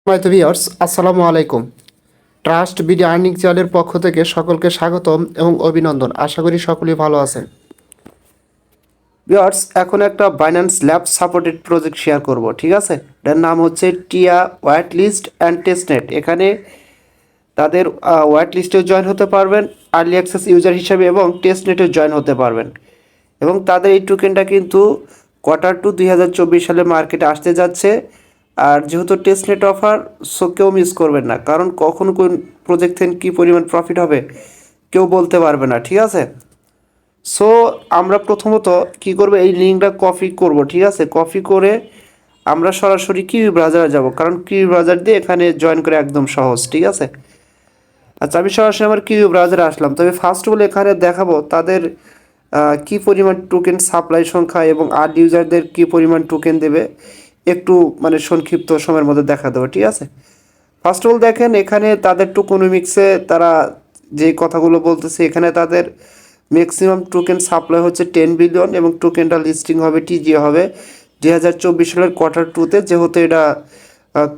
তো ভিউয়ার্স আসসালামু আলাইকুম। ট্রাস্ট বিডি আর্নিং চ্যানেলের পক্ষ থেকে সকলকে স্বাগতম এবং অভিনন্দন। আশা করি সকলেই ভালো আছেন। ভিউয়ার্স, এখন একটা Binance lab supported project share করব, ঠিক আছে? এটার নাম হচ্ছে টিয়া ওয়াইটলিস্ট অ্যান্ড টেস্টনেট। এখানে তাদের ওয়াইটলিস্টেও জয়েন হতে পারবেন আর্লি অ্যাক্সেস ইউজার হিসেবে এবং টেস্টনেটেও জয়েন হতে পারবেন। এবং তাদের এই টোকেনটা কিন্তু Q2 2024 সালে মার্কেটে আসতে যাচ্ছে। আর যেহেতু টেস্টনেট অফার, সো কেউ মিস করবেন না, কারণ কখন কোন প্রজেক্ট থেকে কী পরিমাণ প্রফিট হবে কেউ বলতে পারবে না, ঠিক আছে? সো আমরা প্রথমত কি করব, এই লিঙ্কটা কপি করব, ঠিক আছে? কপি করে আমরা সরাসরি কিউই ব্রাউজারে যাব, কারণ কিউই ব্রাউজার দিয়ে এখানে জয়েন করে একদম সহজ, ঠিক আছে? আচ্ছা, আমি সরাসরি আমার কিউই ব্রাউজারে আসলাম। তবে ফার্স্ট অফ অল এখানে দেখাবো তাদের কী পরিমাণ টোকেন সাপ্লাই সংখ্যা এবং আর্লি ইউজারদের কী পরিমাণ টোকেন দেবে একটু সংক্ষিপ্ত সময়ের মধ্যে দেখা দেবো, ঠিক আছে? ফার্স্ট অফ অল দেখেন, এখানে তাদের টোকোনমিক্সে তারা যে কথাগুলো বলতেছে, এখানে তাদের ম্যাক্সিমাম টোকেন সাপ্লাই হচ্ছে 10 বিলিয়ন এবং টোকেনটা লিস্টিং হবে টিজি হবে 2024 সালের Q2-তে, যেহেতু এটা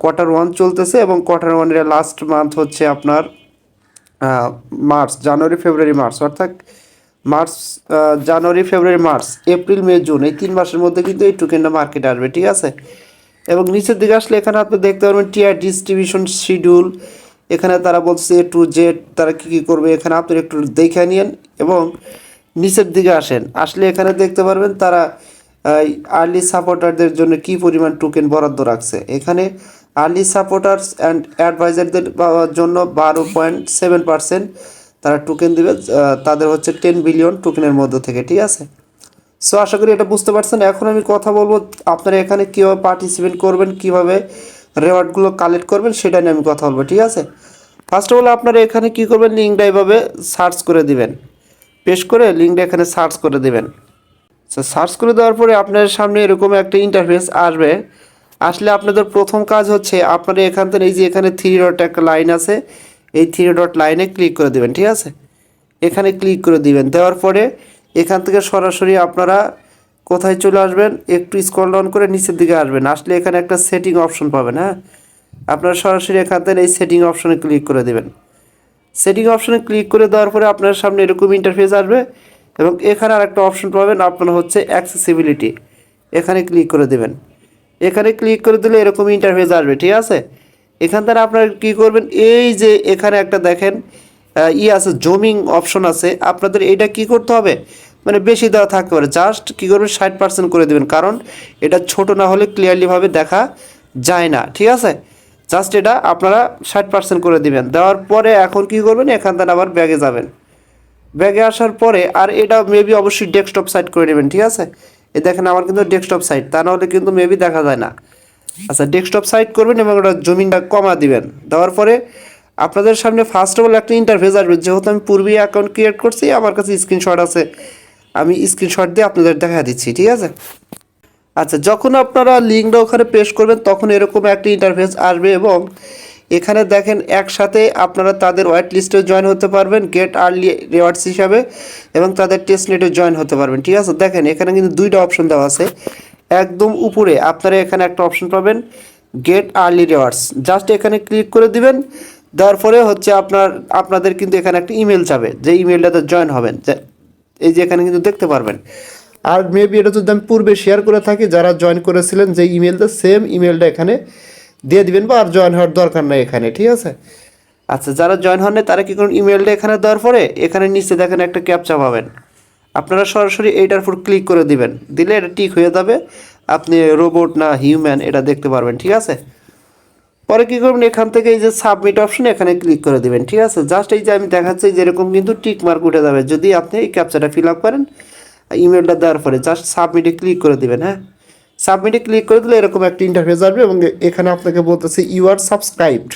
Q1 চলতেছে এবং Q1 এর লাস্ট মান্থ হচ্ছে আপনার মার্চ, জানুয়ারি, ফেব্রুয়ারি, মার্চ, অর্থাৎ মার্চ, জানুয়ারি, ফেব্রুয়ারি, মার্চ, এপ্রিল, মে, জুন, এই 3 মাসের মধ্যে কিন্তু এই টোকেনটা মার্কেটে আসবে, ঠিক আছে? এবং নিচের দিকে আসলে এখানে আপনি দেখতে পারবেন টিআর ডিস্ট্রিবিউশন শিডিউল। এখানে তারা বলছে A to Z তারা কী কী করবে, এখানে আপনি একটু দেখে নিন এবং নিচের দিকে আসলে এখানে দেখতে পারবেন তারা আর্লি সাপোর্টারদের জন্য কী পরিমাণ টোকেন বরাদ্দ রাখছে। এখানে আর্লি সাপোর্টার্স অ্যান্ড অ্যাডভাইজারদের জন্য 12.7% তারা টোকেন দেবে। তাদের হচ্ছে 10 বিলিয়ন টোকেনের মধ্য থেকে, ঠিক আছে? সো আশা করি এটা বুঝতে পারছেন। এখন আমি কথা বলবো আপনারা এখানে কীভাবে পার্টিসিপেট করবেন, কীভাবে রেওয়ার্ডগুলো কালেক্ট করবেন, সেটা নিয়ে আমি কথা বলবো, ঠিক আছে? ফার্স্ট অফ অল আপনারা এখানে কী করবেন, লিঙ্কটা এভাবে সার্চ করে দিবেন, পেস্ট করে লিঙ্কটা এখানে সার্চ করে দিবেন। সো সার্চ করে দেওয়ার পরে আপনার সামনে এরকম একটা ইন্টারফেস আসবে। আসলে আপনাদের প্রথম কাজ হচ্ছে আপনারা এখান থেকে এই যে এখানে 3 ডট একটা লাইন আছে, এই 3 ডট লাইনে ক্লিক করে দিবেন, ঠিক আছে? এখানে ক্লিক করে দিবেন। দেওয়ার পরে এখান থেকে সরাসরি আপনারা কোথায় চলে আসবেন, একটু স্ক্রল ডাউন করে নিচের দিকে আসবেন। আসলে এখানে একটা সেটিং অপশন পাবেন। হ্যাঁ, আপনারা সরাসরি এখান থেকে এই সেটিং অপশনে ক্লিক করে দেবেন। সেটিং অপশনে ক্লিক করে দেওয়ার পরে আপনার সামনে এরকম ইন্টারফেস আসবে এবং এখানে আর একটা অপশন পাবেন আপনার হচ্ছে অ্যাক্সেসিবিলিটি। এখানে ক্লিক করে দেবেন। এখানে ক্লিক করে দিলে এরকম ইন্টারফেস আসবে, ঠিক আছে? এখান থেকে আপনারা কী করবেন, এই যে এখানে একটা দেখেন আছে, জুমিং অপশন আছে, আপনাদের এইটা কি করতে হবে, বেশি দেওয়া থাকতে পারে, জাস্ট কী করবেন 60% করে দেবেন, কারণ এটা ছোট না হলে ক্লিয়ারলিভাবে দেখা যায় না, ঠিক আছে? জাস্ট এটা আপনারা 60% করে দিবেন। দেওয়ার পরে এখন কি করবেন, এখান থেকে আবার ব্যাগে যাবেন। ব্যাগে আসার পরে আর এটা মেবি অবশ্যই ডেস্কটপ সাইট করে নেবেন, ঠিক আছে? এই দেখেন আমার কিন্তু ডেস্কটপ সাইট, তা নাহলে কিন্তু মেবি দেখা যায় না। আচ্ছা, ডেস্কটপ সাইট করবেন এবং ওটা জুমিংটা কমা দিবেন। দেওয়ার পরে আপনাদের সামনে ফার্স্ট অফ অল একটা ইন্টারফেস আসবে। যেহেতু আমি পূর্বেই অ্যাকাউন্ট ক্রিয়েট করছি, আমার কাছে স্ক্রিনশট আছে, আমি স্ক্রিনশট দিয়ে আপনাদের দেখা দিচ্ছি, ঠিক আছে? আচ্ছা, যখন আপনারা লিঙ্কটা ওখানে পেস্ট করবেন তখন এরকম একটা ইন্টারফেস আসবে এবং এখানে দেখেন একসাথে আপনারা তাদের ওয়েট লিস্টে জয়েন হতে পারবেন গেট আর্লি রিওয়ার্ডস হিসাবে এবং তাদের টেস্টনেটে জয়েন হতে পারবেন, ঠিক আছে? দেখেন এখানে কিন্তু দুইটা অপশন দেওয়া আছে। একদম উপরে আপনারা এখানে একটা অপশন পাবেন গেট আর্লি রিওয়ার্ডস, জাস্ট এখানে ক্লিক করে দিবেন। দেওয়ার পরে হচ্ছে আপনাদের কিন্তু এখানে একটা ইমেল যাবে, যে ইমেলটাতে জয়েন হবেন, এই যে এখানে কিন্তু দেখতে পারবেন। আর মেবি এটা যদি আমি পূর্বে শেয়ার করে থাকি, যারা জয়েন করেছিলেন যে ইমেলটা, সেম ইমেলটা এখানে দিয়ে দিবেন, বা আর জয়েন হওয়ার দরকার নেই এখানে, ঠিক আছে? আচ্ছা, যারা জয়েন হন তারা কী করুন, ইমেলটা এখানে দেওয়ার পরে এখানে নিচে দেখেন একটা ক্যাপচা পাবেন, আপনারা সরাসরি এইটার উপর ক্লিক করে দিবেন। দিলে এটা টিক হয়ে যাবে, আপনি রোবট না হিউম্যান এটা দেখতে পারবেন, ঠিক আছে? পরে কী করবেন, এখান থেকে এই যে সাবমিট অপশন এখানে ক্লিক করে দিবেন, ঠিক আছে? জাস্ট এই যে আমি দেখাচ্ছি যেরকম কিন্তু টিক মার্ক উঠে যাবে যদি আপনি এই ক্যাপচাটা ফিল আপ করেন। ইমেলটা দেওয়ার পরে জাস্ট সাবমিটে ক্লিক করে দিবেন। হ্যাঁ, সাবমিটে ক্লিক করে দিলে এরকম একটা ইন্টারফেস আসবে এবং এখানে আপনাকে বলতেছে you are subscribed,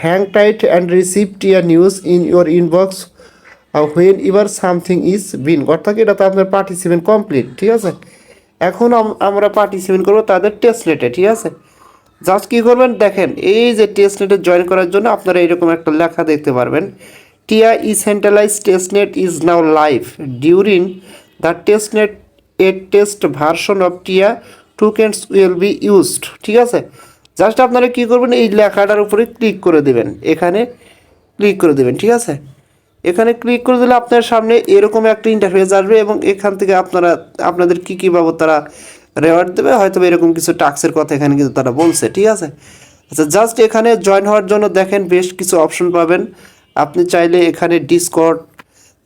hang tight and receive tier news in your inbox whenever something is been, অর্থাৎ এটা তো আপনার পার্টিসিপেন্ট কমপ্লিট, ঠিক আছে? এখন আমরা পার্টিসিপেন্ট করবো তাদের টেস্টনেটে, ঠিক আছে? জাস্ট কী করবেন, দেখেন এই যে টেস্টনেটে জয়েন করার জন্য আপনারা এরকম একটা লেখা দেখতে পারবেন, Tea decentralised testnet is now live during the testnet a test version of Tea tokens will be used, ঠিক আছে? জাস্ট আপনারা কী করবেন, এই লেখাটার উপরে ক্লিক করে দেবেন, এখানে ক্লিক করে দেবেন, ঠিক আছে। এখানে ক্লিক করে দিলে আপনার সামনে এরকম একটা ইন্টারফেস আসবে এবং এখান থেকে আপনারা আপনাদের কী কী বাবদ তারা রেওয়ার্ড দেবে, হয়তো এরকম কিছু টাস্কের কথা এখানে কিন্তু তারা বলছে, ঠিক আছে। আচ্ছা, জাস্ট এখানে জয়েন হওয়ার জন্য দেখেন বেশ কিছু অপশন পাবেন। আপনি চাইলে এখানে ডিসকর্ড,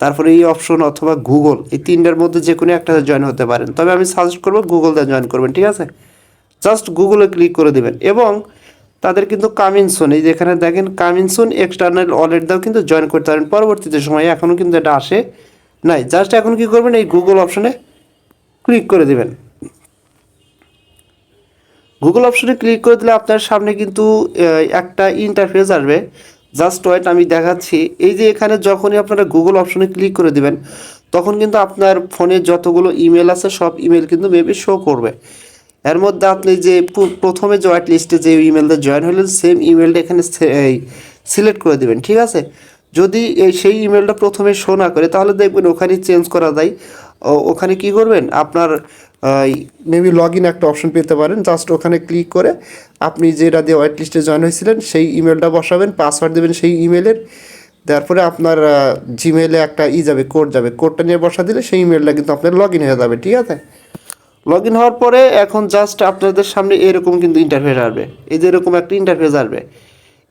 তারপরে এই অপশন অথবা গুগল, এই তিনটার মধ্যে যে কোনো একটা জয়েন হতে পারেন, তবে আমি সাজেস্ট করবো গুগল দিয়ে জয়েন করবেন, ঠিক আছে। জাস্ট গুগলে ক্লিক করে দেবেন এবং তাদের কিন্তু কামিং সুন, এই যেখানে দেখেন কামিং সুন এক্সটার্নাল ওয়ালেট দাও কিন্তু জয়েন করতে পারেন পরবর্তীতে সময়ে, এখনও কিন্তু এটা আসে নাই। জাস্ট এখন কি করবেন, এই গুগল অপশনে ক্লিক করে দেবেন। গুগল অপশনে ক্লিক করে দিলে আপনার সামনে কিন্তু একটা ইন্টারফেস আসবে। জাস্ট ওয়েট, আমি দেখাচ্ছি। এই যে এখানে যখনই আপনারা গুগল অপশনে ক্লিক করে দিবেন তখন কিন্তু আপনার ফোনে যতগুলো ইমেল আছে সব ইমেল কিন্তু মেবি শো করবে। এর মধ্যে আপনি যে প্রথমে যে হোয়াইট লিস্টে যে ইমেলটা জয়েন হলেন সেম ইমেলটা এখানে সিলেক্ট করে দেবেন, ঠিক আছে। যদি সেই ইমেলটা প্রথমে শো না করে তাহলে দেখবেন ওখানে চেঞ্জ করা যায়। ওখানে কি করবেন, আপনার মেবি লগ ইন একটা অপশন পেতে পারেন। জাস্ট ওখানে ক্লিক করে আপনি যেটা দিয়ে হোয়াইট লিস্টে জয়েন হয়েছিলেন সেই ইমেলটা বসাবেন, পাসওয়ার্ড দেবেন সেই ইমেলের। তারপরে আপনার জিমেলে একটা যাবে, কোড যাবে, কোডটা নিয়ে বসা দিলে সেই ইমেলটা কিন্তু আপনার লগ ইন হয়ে যাবে, ঠিক আছে। লগ ইন হওয়ার পরে এখন জাস্ট আপনাদের সামনে এরকম কিন্তু ইন্টারফেস আসবে, এই যে এরকম একটা ইন্টারফেস আসবে।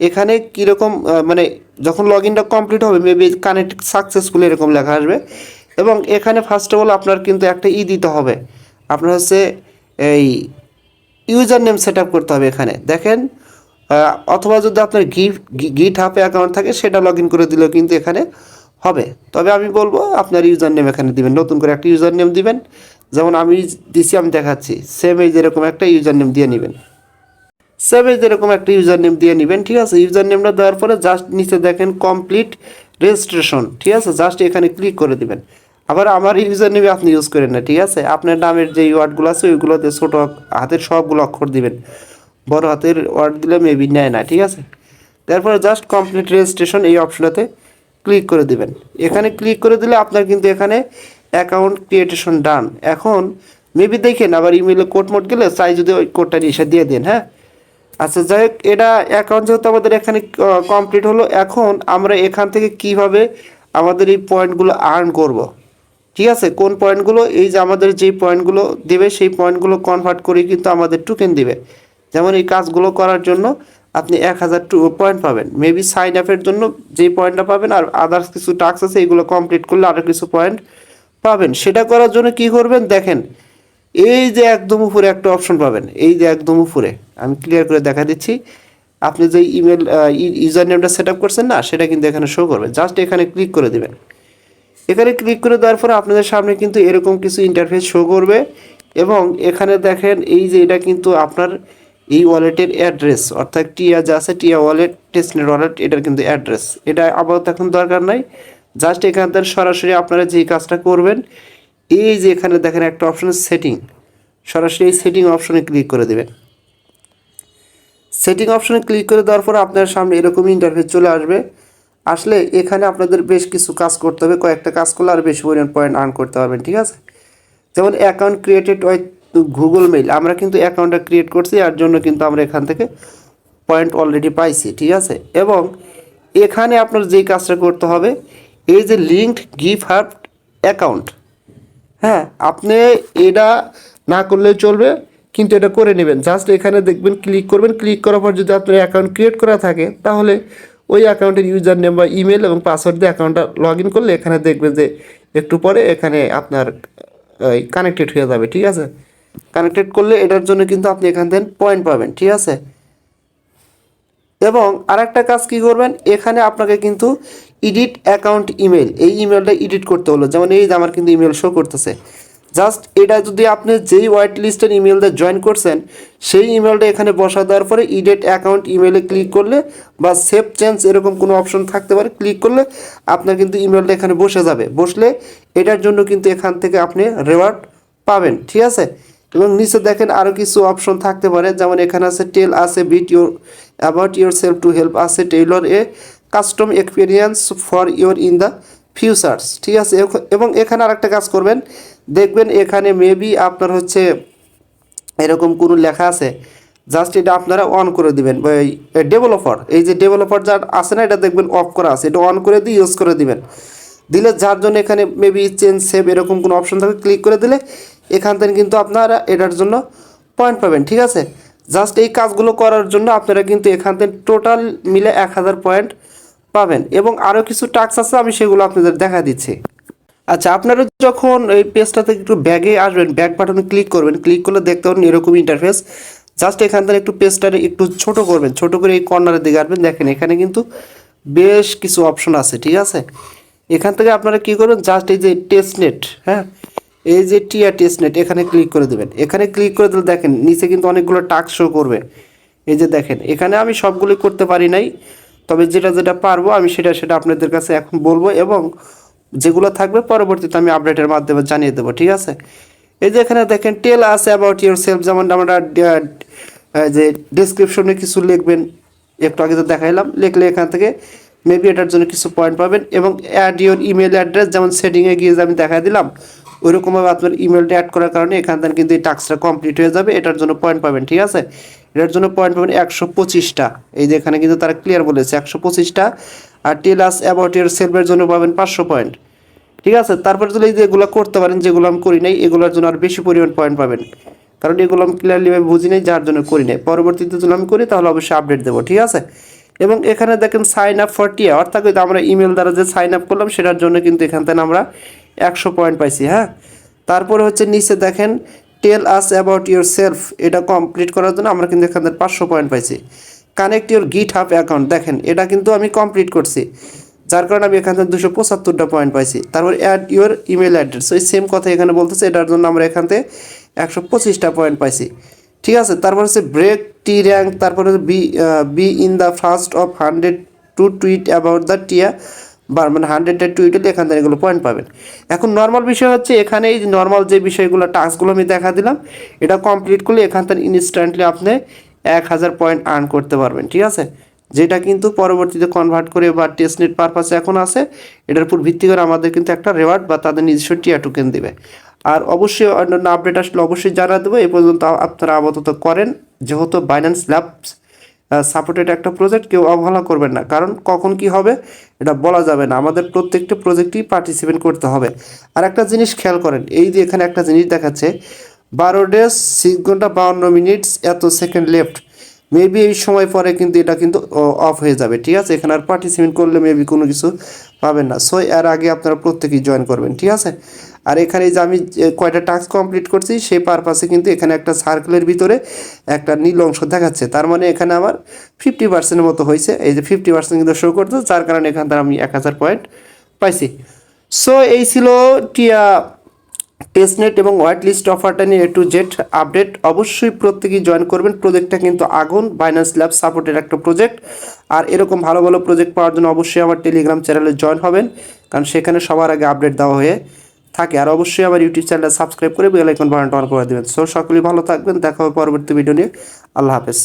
এখানে কীরকম মানে যখন লগ ইনটা কমপ্লিট হবে মেবি কানেক্ট সাকসেসফুল এরকম লেখা আসবে এবং এখানে ফার্স্ট অফ অল আপনার কিন্তু একটা দিতে হবে। আপনার হচ্ছে এই ইউজার নেম সেট আপ করতে হবে এখানে দেখেন, অথবা যদি আপনার গিট হাবে অ্যাকাউন্ট থাকে সেটা লগ ইন করে দিলেও কিন্তু এখানে হবে। তবে আমি বলবো আপনার ইউজার নেম এখানে দিবেন, নতুন করে একটা ইউজার নেম দিবেন। যেমন আমি দিছি, আমি দেখাচ্ছি, সেম এই যেরকম একটা ইউজার নেম দিয়ে নেবেন, সেম এই যেরকম একটা ইউজার নেম দিয়ে নেবেন, ঠিক আছে। ইউজার নেমটা দেওয়ার পরে জাস্ট নিচে দেখেন কমপ্লিট রেজিস্ট্রেশন, ঠিক আছে। জাস্ট এখানে ক্লিক করে দিবেন। আবার আমার ইউজার নেমে আপনি ইউজ করেন না, ঠিক আছে। আপনার নামের যে ওয়ার্ডগুলো আছে ওইগুলোতে ছোটো হাতের সবগুলো অক্ষর দিবেন, বড় হাতের ওয়ার্ড দিলে মেবি নেয় না, ঠিক আছে। তারপরে জাস্ট কমপ্লিট রেজিস্ট্রেশন এই অপশনটাতে ক্লিক করে দিবেন। এখানে ক্লিক করে দিলে আপনার কিন্তু এখানে অ্যাকাউন্ট ক্রিয়েটেশন ডান। এখন মেবি দেখেন আবার ইমেলে কোড মোড গেলে চাই যদি ওই কোডটা নিয়ে দিয়ে দিন, হ্যাঁ। আচ্ছা, যাই হোক, এটা অ্যাকাউন্ট যেহেতু আমাদের এখানে কমপ্লিট হলো, এখন আমরা এখান থেকে কিভাবে আমাদের এই পয়েন্টগুলো আর্ন করব, ঠিক আছে। কোন পয়েন্টগুলো, এই যে আমাদের যেই পয়েন্টগুলো দেবে সেই পয়েন্টগুলো কনভার্ট করে কিন্তু আমাদের টোকেন দিবে। যেমন এই কাজগুলো করার জন্য আপনি 1000 পয়েন্ট পাবেন, মেবি সাইন আপের জন্য যেই পয়েন্টটা পাবেন, আর আদার্স কিছু টাস্ক আছে এগুলো কমপ্লিট করলে আরও কিছু পয়েন্ট পাবেন। সেটা করার জন্য কি করবেন দেখেন, এই যে একদম উপরে একটা অপশন পাবেন, এই যে একদম উপরে আমি ক্লিয়ার করে দেখা দিচ্ছি। আপনি যে ইমেল ইউজার নেমটা সেট আপ করছেন না, সেটা কিন্তু এখানে শো করবে। জাস্ট এখানে ক্লিক করে দেবেন। এখানে ক্লিক করে দেওয়ার পরে আপনাদের সামনে কিন্তু এরকম কিছু ইন্টারফেস শো করবে এবং এখানে দেখেন এই যে এটা কিন্তু আপনার এই ওয়ালেটের অ্যাড্রেস, অর্থাৎ টিয়া যা আছে টিয়া ওয়ালেট, টেস্টনেট ওয়ালেট, এটার কিন্তু অ্যাড্রেস। এটা আপাতত এখন দরকার নাই। জাস্ট এখান থেকে সরাসরি আপনারা যেই কাজটা করবেন, এই যে এখানে দেখেন একটা অপশন সেটিং, সরাসরি এই সেটিং অপশনে ক্লিক করে দেবেন। সেটিং অপশনে ক্লিক করে দেওয়ার পর আপনার সামনে এরকম ইন্টারফেস চলে আসবে। আসলে এখানে আপনাদের বেশ কিছু কাজ করতে হবে, কয়েকটা কাজ করলে আর বেশি পরিমাণ পয়েন্ট আর্ন করতে পারবেন, ঠিক আছে। যেমন account created with Google mail, আমরা কিন্তু অ্যাকাউন্টটা ক্রিয়েট করছি, এর জন্য কিন্তু আমরা এখান থেকে পয়েন্ট অলরেডি পাইছি, ঠিক আছে। এবং এখানে আপনার যেই কাজটা করতে হবে, এই যে লিঙ্কড গিফট হাব অ্যাকাউন্ট, হ্যাঁ, আপনি এটা না করলেও চলবে কিন্তু এটা করে নেবেন। জাস্ট এখানে দেখবেন ক্লিক করবেন, ক্লিক করার পর যদি আপনার অ্যাকাউন্ট ক্রিয়েট করা থাকে তাহলে ওই অ্যাকাউন্টের ইউজার নেম বা ইমেল এবং পাসওয়ার্ড দিয়ে অ্যাকাউন্টটা লগ ইন করলে এখানে দেখবেন যে একটু পরে এখানে আপনার কানেক্টেড হয়ে যাবে, ঠিক আছে। কানেক্টেড করলে এটার জন্য কিন্তু আপনি এখান থেকে পয়েন্ট পাবেন, ঠিক আছে। এবং আরেকটা কাজ কি করবেন, এখানে আপনাকে কিন্তু এডিট অ্যাকাউন্ট ইমেল, এই ইমেলটা এডিট করতে হলো। যেমন এই যে আমার কিন্তু ইমেল শো করতেছে, জাস্ট এটা যদি আপনি যেই হোয়াইট লিস্টের ইমেলটা জয়েন করছেন সেই ইমেলটা এখানে বসা দেওয়ার পরে এডিট অ্যাকাউন্ট ইমেলে ক্লিক করলে বা সেভ চেঞ্জ এরকম কোনো অপশন থাকতে পারে, ক্লিক করলে আপনার কিন্তু ইমেলটা এখানে বসে যাবে। বসলে এটার জন্য কিন্তু এখান থেকে আপনি রেওয়ার্ড পাবেন, ঠিক আছে। এবং নিচে দেখেন আরও কিছু অপশন থাকতে পারে, যেমন এখানে আছে tell us bit your about yourself to help us tailor a custom experience for your in the futures, ঠিক আছে। এবং এখানে আরেকটা কাজ করবেন, দেখবেন এখানে মেবি আপনার হচ্ছে এরকম কোনো লেখা আছে জাস্ট এটা আপনারা অন করে দিবেন। ওই ডেভেলপার, এই যে ডেভেলপার যার আছে না, এটা দেখবেন অফ করা আছে, এটা অন করে দিয়ে ইউজ করে দিবেন। দিলে যার জন্য এখানে মেবি চেঞ্জ সেভ এরকম কোনো অপশন থাকে, ক্লিক করে দিলে এখান থেকে কিন্তু আপনারা এটার জন্য পয়েন্ট পাবেন। ঠিক আছে, জাস্ট এই কাজগুলো করার জন্য আপনারা কিন্তু এখান থেকে টোটাল মিলে 1000 পয়েন্ট পাবেন। এবং আরও কিছু টাস্ক আছে, আমি সেগুলো আপনাদের দেখা দিচ্ছি। আচ্ছা, আপনারা যখন এই পেজটা থেকে একটু ব্যাগে আসবেন, ব্যাক বাটনে ক্লিক করবেন, ক্লিক করলে দেখতে পাবেন এরকম ইন্টারফেস। জাস্ট এখান থেকে একটু পেজটারে একটু ছোট করবেন, ছোট করে এই কর্নারের দিকে আসবেন, দেখেন এখানে কিন্তু বেশ কিছু অপশন আছে। ঠিক আছে, এখান থেকে আপনারা কী করবেন, জাস্ট এই যে টেস্টনেট, হ্যাঁ, এই যে টিয়া টেস্টনেট, এখানে ক্লিক করে দেবেন। এখানে ক্লিক করে দিলে দেখেন নিচে কিন্তু অনেকগুলো টাস্ক শো করবে। এই যে দেখেন, এখানে আমি সবগুলো করতে পারি নাই, তবে যেটা যেটা পারবো আমি সেটা সেটা আপনাদের কাছে এখন বলবো, এবং যেগুলো থাকবে পরবর্তীতে আমি আপডেটের মাধ্যমে জানিয়ে দেবো। ঠিক আছে, এই যে এখানে দেখেন টেল আস অ্যাবাউট ইউর সেলফ, যেমন আমরা যে ডিসক্রিপশনে কিছু লিখবেন, একটু আগে তো দেখাইলাম, লিখলে এখান থেকে মেবি এটার জন্য কিছু পয়েন্ট পাবেন। এবং অ্যাড ইউর ইমেল অ্যাড্রেস, যেমন সেটিংয়ে গিয়ে যে আমি দেখা দিলাম ওইরকমভাবে আপনার ইমেলটা অ্যাড করার কারণে এখান থেকে কিন্তু এই টাস্কটা কমপ্লিট হয়ে যাবে, এটার জন্য পয়েন্ট পাবেন। ঠিক আছে, এটার জন্য পয়েন্ট পাবেন 125টা। এই যে এখানে কিন্তু তারা ক্লিয়ার বলেছে 125টা। আর টেল আস অ্যাবাউট ইউর সেলফের জন্য পাবেন 500 পয়েন্ট। ঠিক আছে, তারপরে যদি যেগুলো করতে পারেন, যেগুলো আমি করি নাই, এগুলোর জন্য আর বেশি পরিমাণ পয়েন্ট পাবেন, কারণ এগুলো আমি ক্লিয়ারলি বুঝি নাই, যার জন্য করি নাই। পরবর্তীতে যদি আমি করি তাহলে অবশ্যই আপডেট দেবো। ঠিক আছে, এবং এখানে দেখেন সাইন আপ ফর টিয়া, অর্থাৎ আমরা ইমেল দ্বারা যে সাইন আপ করলাম সেটার জন্য কিন্তু এখান থেকে আমরা 100 পয়েন্ট পাইছি। হ্যাঁ, তারপরে হচ্ছে নিচে দেখেন টেল আস অ্যাবাউট ইউর সেলফ, এটা কমপ্লিট করার জন্য আমরা কিন্তু এখান থেকে 500 পয়েন্ট পাইছি। কানেক্ট ইউর গিট হাব অ্যাকাউন্ট, দেখেন এটা কিন্তু আমি কমপ্লিট করছি, যার কারণে আমি এখান থেকে 275টা পয়েন্ট পাইছি। তারপর অ্যাড ইউর ইমেল অ্যাড্রেস, ওই সেম কথা এখানে বলতেছে, এটার জন্য আমরা এখান থেকে 125টা পয়েন্ট পাইছি। ঠিক আছে, তারপর হচ্ছে ব্রেক টি র্যাঙ্ক, তারপরে be in the first of 100 to tweet about the tier, বা মানে 100টা টুইট হলে এখান থেকে এগুলো পয়েন্ট পাবেন। এখন নর্মাল বিষয় হচ্ছে এখানে এই নর্মাল যে বিষয়গুলো টাস্কগুলো আমি দেখা দিলাম, এটা কমপ্লিট করলে এখান থেকে ইনস্ট্যান্টলি আপনি 1000 পয়েন্ট আর্ন করতে পারবেন। ঠিক আছে, যেটা কিন্তু পরবর্তীতে কনভার্ট করে বা টেস্টনেট পারপাসে এখন আছে, এটার উপর ভিত্তি করে আমাদের কিন্তু একটা রেওয়ার্ড বা তাদের নিজস্ব টিয়া টোকেন দেবে। আর অবশ্যই অন্যান্য আপডেট আসলে অবশ্যই জানা দেবো। এ পর্যন্ত আপনারা আপাতত করেন, যেহেতু বাইন্যান্স ল্যাবস সাপোর্টেড একটা প্রজেক্ট, কেউ অবহেলা করবেন না, কারণ কখন কি হবে এটা বলা যাবে না, আমাদের প্রত্যেকটা প্রজেক্টেই পার্টিসিপেট করতে হবে। আর একটা জিনিস খেয়াল করেন, এই যে এখানে একটা জিনিস দেখাচ্ছে 12 ডেজ 6 ঘন্টা 52 মিনিটস এত সেকেন্ড লেফট, মেবি এই সময় পরে কিন্তু এটা কিন্তু অফ হয়ে যাবে। ঠিক আছে, এখানে আর পার্টিসিপেট করলে মেবি কোনো কিছু পাবেন না। সো এর আগে আপনারা প্রত্যেকেই জয়েন করবেন। ঠিক আছে, আর এখানে যে আমি কয়টা টাস্ক কমপ্লিট করছি সেই পারপাসে কিন্তু এখানে একটা সার্কেলের ভিতরে একটা নীল অংশ দেখাচ্ছে, তার মানে এখানে আমার 50% মতো হয়েছে। এই যে 50% কিন্তু শো করতে, যার কারণে এখান থেকে আমি 1000 পয়েন্ট পাইছি। সো এই ছিল টিয়া টেস্টনেট এবং হোয়াইট লিস্ট অফারটা নিয়ে টু জেড আপডেট। অবশ্যই প্রত্যেকেই জয়েন করবেন, প্রজেক্টটা কিন্তু আগুন, বাইন্যান্স ল্যাব সাপোর্টের একটা প্রজেক্ট। আর এরকম ভালো ভালো প্রজেক্ট পাওয়ার জন্য অবশ্যই আমার টেলিগ্রাম চ্যানেলে জয়েন হবেন, কারণ সেখানে সবার আগে আপডেট দেওয়া হয়ে থাকে। আর অবশ্যই আমার ইউটিউব চ্যানেলটা সাবস্ক্রাইব করে বেল আইকন বাটনটা অন করে দেবেন। সো সকলেই ভালো থাকবেন, দেখা হবে পরবর্তী ভিডিও নিয়ে। আল্লাহ হাফেজ।